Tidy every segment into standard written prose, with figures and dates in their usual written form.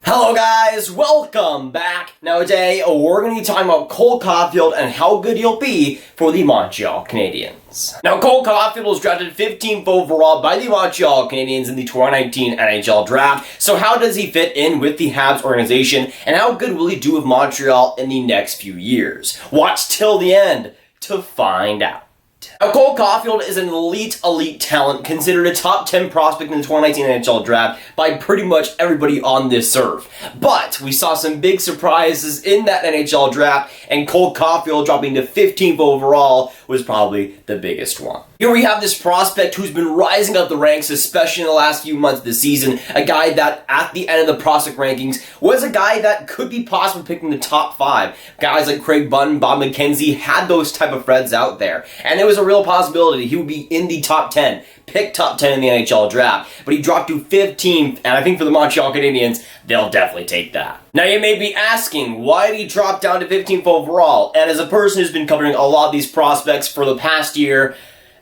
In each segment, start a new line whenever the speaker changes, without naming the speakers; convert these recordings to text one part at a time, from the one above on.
Hello guys, welcome back. Now today, we're going to be talking about Cole Caufield and how good he'll be for the Montreal Canadiens. Now Cole Caufield was drafted 15th overall by the Montreal Canadiens in the 2019 NHL Draft. So how does he fit in with the Habs organization, and how good will he do with Montreal in the next few years? Watch till the end to find out. Now, Cole Caufield is an elite talent, considered a top 10 prospect in the 2019 NHL Draft by pretty much everybody on this earth. But we saw some big surprises in that NHL Draft, and Cole Caufield dropping to 15th overall was probably the biggest one. Here we have this prospect who's been rising up the ranks, especially in the last few months of the season. A guy that, at the end of the prospect rankings, was a guy that could be possibly picking the top 5. Guys like Craig Bunn, Bob McKenzie had those type of Freds out there. And there was a real possibility he would be in the top 10. Pick top 10 in the NHL Draft. But he dropped to 15th, and I think for the Montreal Canadiens, they'll definitely take that. Now you may be asking, why did he drop down to 15th overall? And as a person who's been covering a lot of these prospects for the past year,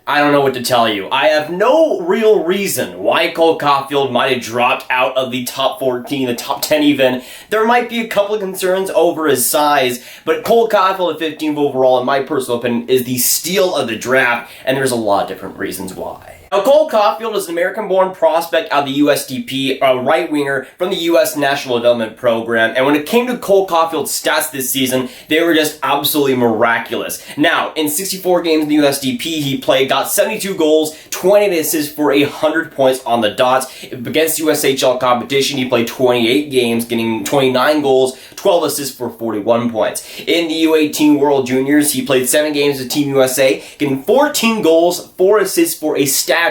I don't know what to tell you. I have no real reason why Cole Caufield might have dropped out of the top 14, the top 10 even. There might be a couple of concerns over his size, but Cole Caufield at 15th overall, in my personal opinion, is the steal of the draft, and there's a lot of different reasons why. Now, Cole Caufield is an American-born prospect out of the USDP, a right-winger from the U.S. National Development Program, and when it came to Cole Caufield's stats this season, they were just absolutely miraculous. Now, in 64 games in the USDP, he got 72 goals, 20 assists for 100 points on the dots. Against USHL competition, he played 28 games, getting 29 goals, 12 assists for 41 points. In the U18 World Juniors, he played 7 games with Team USA, getting 14 goals, 4 assists for a staggering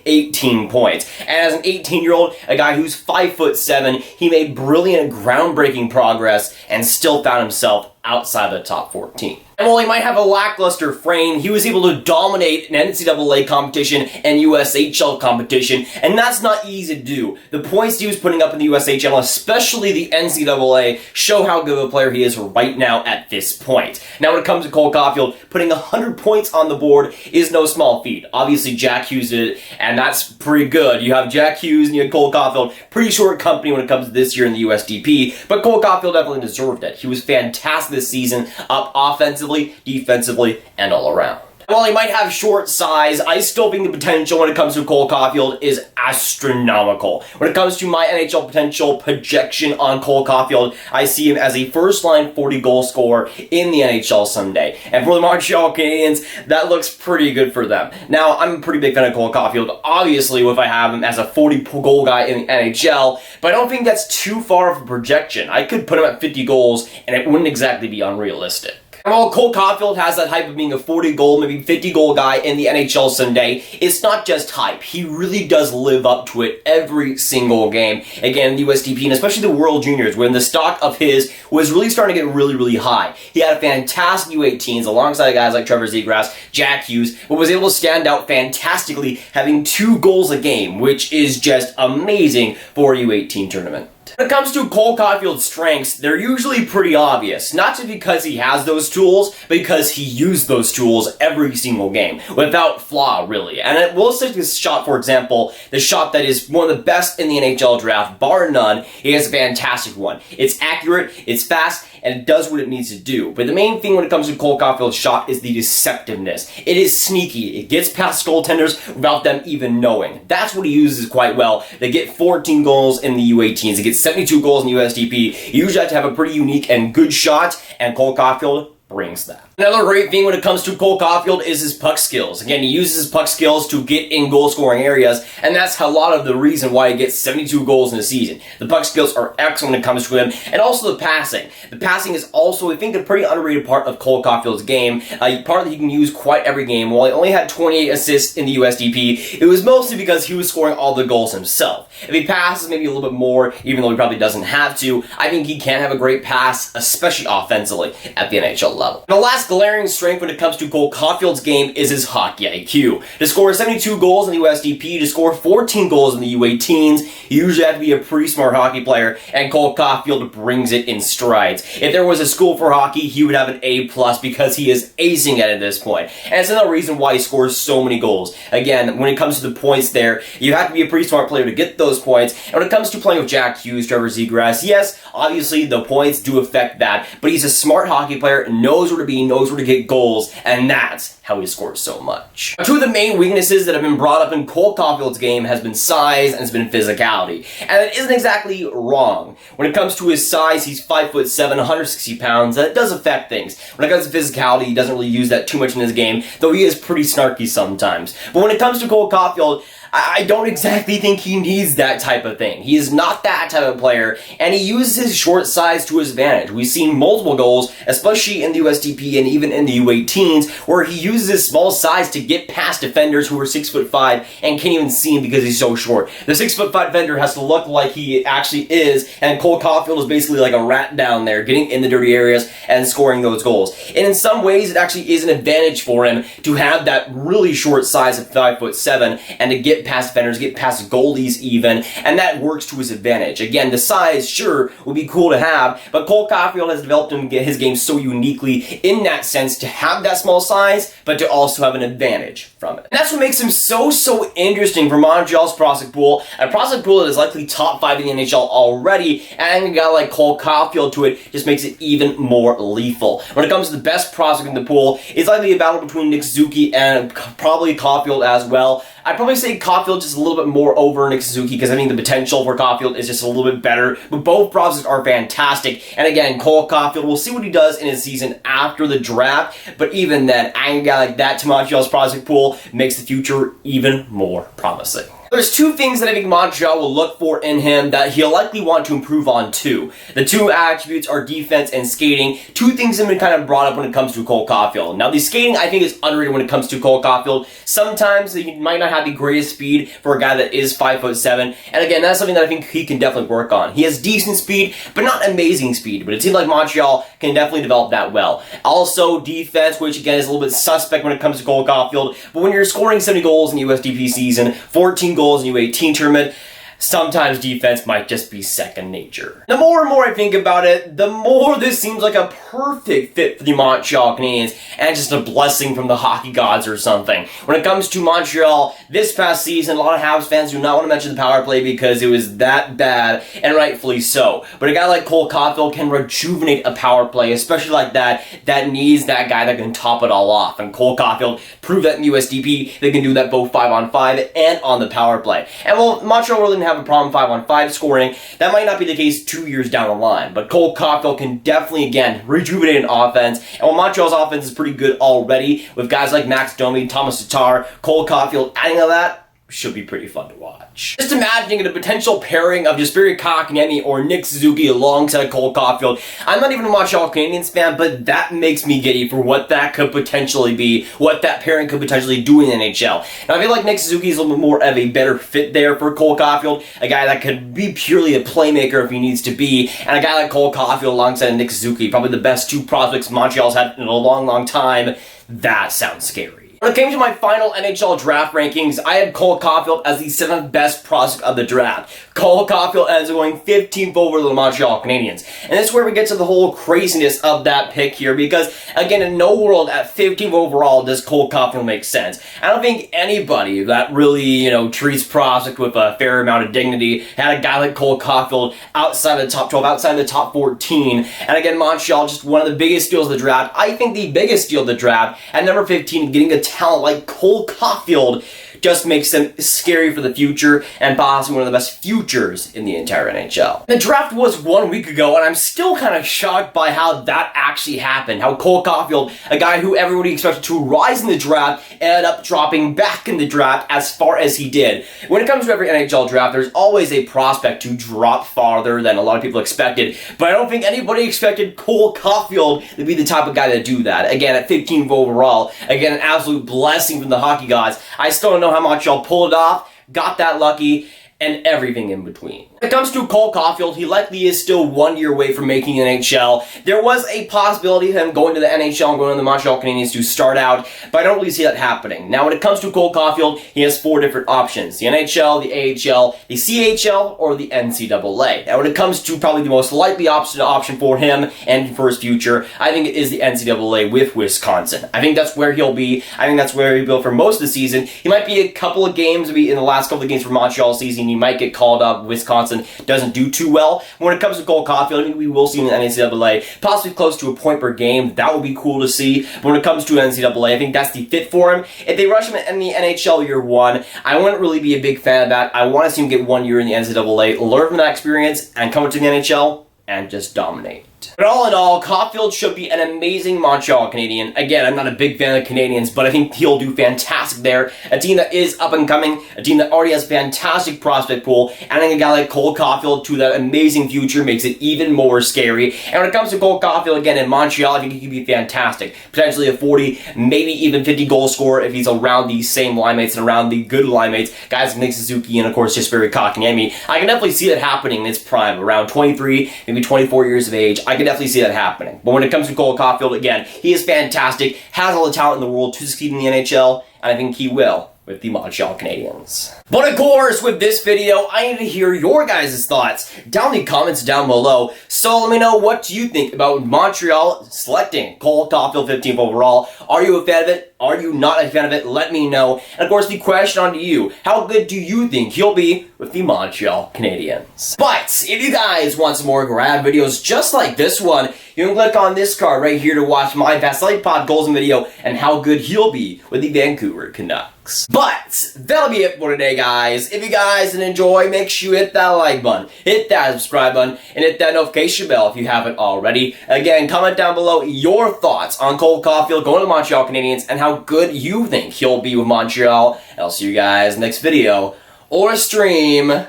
18 points. And as an 18-year-old, a guy who's 5'7", he made brilliant, groundbreaking progress and still found himself outside the top 14. And while he might have a lackluster frame, he was able to dominate an NCAA competition and USHL competition, and that's not easy to do. The points he was putting up in the USHL, especially the NCAA, show how good of a player he is right now at this point. Now when it comes to Cole Caufield, putting 100 points on the board is no small feat. Obviously Jack Hughes did it, and that's pretty good. You have Jack Hughes and you have Cole Caufield, pretty short company when it comes to this year in the USDP, but Cole Caufield definitely deserved it. He was fantastic this season, up offensively, defensively, and all around. While he might have short size, I still think the potential when it comes to Cole Caufield is astronomical. When it comes to my NHL potential projection on Cole Caufield, I see him as a first-line 40-goal scorer in the NHL someday. And for the Montreal Canadiens, that looks pretty good for them. Now, I'm a pretty big fan of Cole Caufield, obviously, if I have him as a 40-goal guy in the NHL, but I don't think that's too far of a projection. I could put him at 50 goals, and it wouldn't exactly be unrealistic. And while Cole Caufield has that hype of being a 40-goal, maybe 50-goal guy in the NHL someday, it's not just hype. He really does live up to it every single game. Again, the USDP, and especially the World Juniors, when the stock of his was really starting to get really high. He had a fantastic U18s alongside guys like Trevor Zegras, Jack Hughes, but was able to stand out fantastically, having 2 goals a game, which is just amazing for a U18 tournament. When it comes to Cole Caufield's strengths, they're usually pretty obvious. Not just because he has those tools, but because he used those tools every single game, without flaw, really. And we'll take this shot, for example, the shot that is one of the best in the NHL Draft, bar none. He has a fantastic one. It's accurate, it's fast, and it does what it needs to do. But the main thing when it comes to Cole Caufield's shot is the deceptiveness. It is sneaky. It gets past goaltenders without them even knowing. That's what he uses quite well. They get 14 goals in the U18s. They get 72 goals in the USDP. You usually have to have a pretty unique and good shot, and Cole Caufield brings that. Another great thing when it comes to Cole Caufield is his puck skills. Again, he uses his puck skills to get in goal-scoring areas, and that's a lot of the reason why he gets 72 goals in a season. The puck skills are excellent when it comes to him, and also the passing. The passing is also, I think, a pretty underrated part of Cole Caufield's game, a part that he can use quite every game. While he only had 28 assists in the USDP, it was mostly because he was scoring all the goals himself. If he passes maybe a little bit more, even though he probably doesn't have to, I think he can have a great pass, especially offensively, at the NHL level. And the last last glaring strength when it comes to Cole Caufield's game is his hockey IQ. To score 72 goals in the USDP, to score 14 goals in the U18s, you usually have to be a pretty smart hockey player, and Cole Caufield brings it in strides. If there was a school for hockey, he would have an A+ because he is acing at this point. And it's another reason why he scores so many goals. Again, when it comes to the points there, you have to be a pretty smart player to get those points. And when it comes to playing with Jack Hughes, Trevor Zegras, yes, obviously the points do affect that, but he's a smart hockey player, knows where to be, knows where to get goals, and that's how he scores so much. Two of the main weaknesses that have been brought up in Cole Caufield's game has been size and has been physicality. And that isn't exactly wrong. When it comes to his size, he's 5'7", 160 pounds. That does affect things. When it comes to physicality, he doesn't really use that too much in his game, though he is pretty snarky sometimes. But when it comes to Cole Caufield, I don't exactly think he needs that type of thing. He is not that type of player, and he uses his short size to his advantage. We've seen multiple goals, especially in the USDP and even in the U18s, where he uses his small size to get past defenders who are 6'5" and can't even see him because he's so short. The 6'5" defender has to look like he actually is, and Cole Caufield is basically like a rat down there, getting in the dirty areas and scoring those goals. And in some ways, it actually is an advantage for him to have that really short size of 5'7" and to get past defenders, get past goalies even, and that works to his advantage. Again, the size, sure, would be cool to have, but Cole Caufield has developed his game so uniquely in that sense to have that small size, but to also have an advantage from it. And that's what makes him so interesting for Montreal's prospect pool, a prospect pool that is likely top 5 in the NHL already, and adding a guy like Cole Caufield to it just makes it even more lethal. When it comes to the best prospect in the pool, it's likely a battle between Nick Suzuki and probably Caufield as well. I'd probably say Caufield just a little bit more over Nick Suzuki because I think the potential for Caufield is just a little bit better, but both prospects are fantastic. And again, Cole Caufield, we'll see what he does in his season after the draft, but even then, adding a guy like that to Montreal's prospect pool makes the future even more promising. There's two things that I think Montreal will look for in him that he'll likely want to improve on too. The two attributes are defense and skating. Two things have been kind of brought up when it comes to Cole Caufield. Now, the skating, I think, is underrated when it comes to Cole Caufield. Sometimes he might not have the greatest speed for a guy that is 5'7", and again, that's something that I think he can definitely work on. He has decent speed, but not amazing speed, but it seems like Montreal can definitely develop that well. Also, defense, which again is a little bit suspect when it comes to Cole Caufield, but when you're scoring 70 goals in the USDP season, 14 goals in the U18 tournament, sometimes defense might just be second nature. The more and more I think about it, the more this seems like a perfect fit for the Montreal Canadiens, and just a blessing from the hockey gods or something. When it comes to Montreal, this past season, a lot of Habs fans do not want to mention the power play because it was that bad, and rightfully so. But a guy like Cole Caufield can rejuvenate a power play, especially like that needs that guy that can top it all off. And Cole Caufield proved that in USDP, they can do that both 5-on-5 and on the power play. And while Montreal really didn't have a problem 5-on-5 scoring, that might not be the case 2 years down the line, but Cole Caufield can definitely, again, rejuvenate an offense, and while Montreal's offense is pretty good already, with guys like Max Domi, Thomas Tatar, Cole Caufield adding to that, should be pretty fun to watch. Just imagining a potential pairing of Jesperi Kotkaniemi or Nick Suzuki alongside Cole Caufield. I'm not even a Montreal Canadiens fan, but that makes me giddy for what that could potentially be, what that pairing could potentially do in the NHL. Now, I feel like Nick Suzuki is a little bit more of a better fit there for Cole Caufield, a guy that could be purely a playmaker if he needs to be, and a guy like Cole Caufield alongside Nick Suzuki, probably the best two prospects Montreal's had in a long time. That sounds scary. When it came to my final NHL draft rankings, I had Cole Caufield as the 7th best prospect of the draft. Cole Caufield ends up going 15th over the Montreal Canadiens. And this is where we get to the whole craziness of that pick here, because, again, in no world at 15th overall does Cole Caufield make sense. I don't think anybody that really, treats prospect with a fair amount of dignity had a guy like Cole Caufield outside the top 12, outside the top 14. And again, Montreal, just one of the biggest steals of the draft. I think the biggest steal of the draft, at number 15, getting a talent like Cole Caufield just makes them scary for the future and possibly one of the best futures in the entire NHL. The draft was 1 week ago, and I'm still kind of shocked by how that actually happened. How Cole Caufield, a guy who everybody expected to rise in the draft, ended up dropping back in the draft as far as he did. When it comes to every NHL draft, there's always a prospect to drop farther than a lot of people expected, but I don't think anybody expected Cole Caufield to be the type of guy to do that. Again, at 15th overall, again, an absolute blessing from the hockey gods. I still don't know how much y'all pulled it off, got that lucky, and everything in between. When it comes to Cole Caufield, he likely is still 1 year away from making the NHL. There was a possibility of him going to the NHL and going to the Montreal Canadiens to start out, but I don't really see that happening. Now, when it comes to Cole Caufield, he has 4 different options: the NHL, the AHL, the CHL, or the NCAA. Now, when it comes to probably the most likely option for him and for his future, I think it is the NCAA with Wisconsin. I think that's where he'll be. I think that's where he'll be for most of the season. He might be a couple of games, maybe in the last couple of games for Montreal season, he might get called up. Wisconsin doesn't do too well. When it comes to Cole Caufield, I think we will see him in the NCAA, possibly close to a point per game. That would be cool to see. But when it comes to NCAA, I think that's the fit for him. If they rush him in the NHL year 1, I wouldn't really be a big fan of that. I want to see him get 1 year in the NCAA, learn from that experience, and come to the NHL and just dominate. But all in all, Caufield should be an amazing Montreal Canadien. Again, I'm not a big fan of the Canadiens, but I think he'll do fantastic there. A team that is up and coming, a team that already has fantastic prospect pool, adding a guy like Cole Caufield to that amazing future makes it even more scary. And when it comes to Cole Caufield, again, in Montreal, I think he could be fantastic. Potentially a 40, maybe even 50 goal scorer if he's around these same line mates and around the good line mates, guys like Nick Suzuki and, of course, just very Kotkaniemi. I can definitely see that happening in his prime, around 23, maybe 24 years of age. I can definitely see that happening. But when it comes to Cole Caufield, again, he is fantastic, has all the talent in the world to succeed in the NHL, and I think he will with the Montreal Canadiens. But of course, with this video, I need to hear your guys' thoughts down in the comments down below. So let me know, what do you think about Montreal selecting Cole Caufield 15th overall? Are you a fan of it? Are you not a fan of it? Let me know. And of course, the question on to you: how good do you think he'll be with the Montreal Canadiens? But if you guys want some more Grav videos just like this one, you can click on this card right here to watch my Vasily Podkolzin video and how good he'll be with the Vancouver Canucks. But that'll be it for today, guys. If you guys did enjoy, make sure you hit that like button, hit that subscribe button, and hit that notification bell if you haven't already. Again, comment down below your thoughts on Cole Caufield going to the Montreal Canadiens and how good you think he'll be with Montreal. And I'll see you guys next video or stream.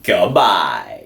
Goodbye.